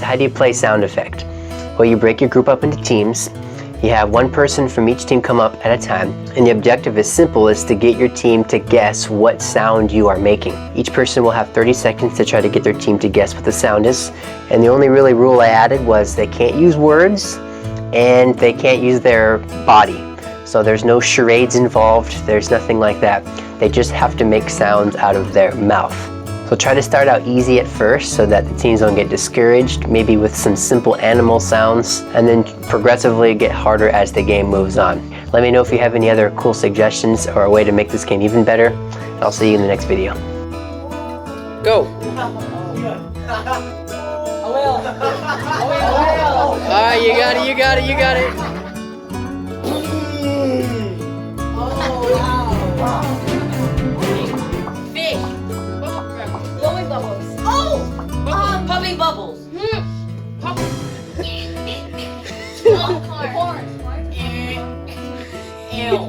So how do you play sound effect? Well, you break your group up into teams. You have one person from each team come up at a time, and the objective is simple, is to get your team to guess what sound you are making. Each person will have 30 seconds to try to get their team to guess what the sound is, and the only really rule I added was they can't use words and they can't use their body. So there's no charades involved, there's nothing like that. They just have to make sounds out of their mouth. So try to start out easy at first so that the teams don't get discouraged, maybe with some simple animal sounds, and then progressively get harder as the game moves on. Let me know if you have any other cool suggestions or a way to make this game even better. I'll see you in the next video. Go! Alright, you got it, you got it, you got it! Popping bubbles. Corn. Ew.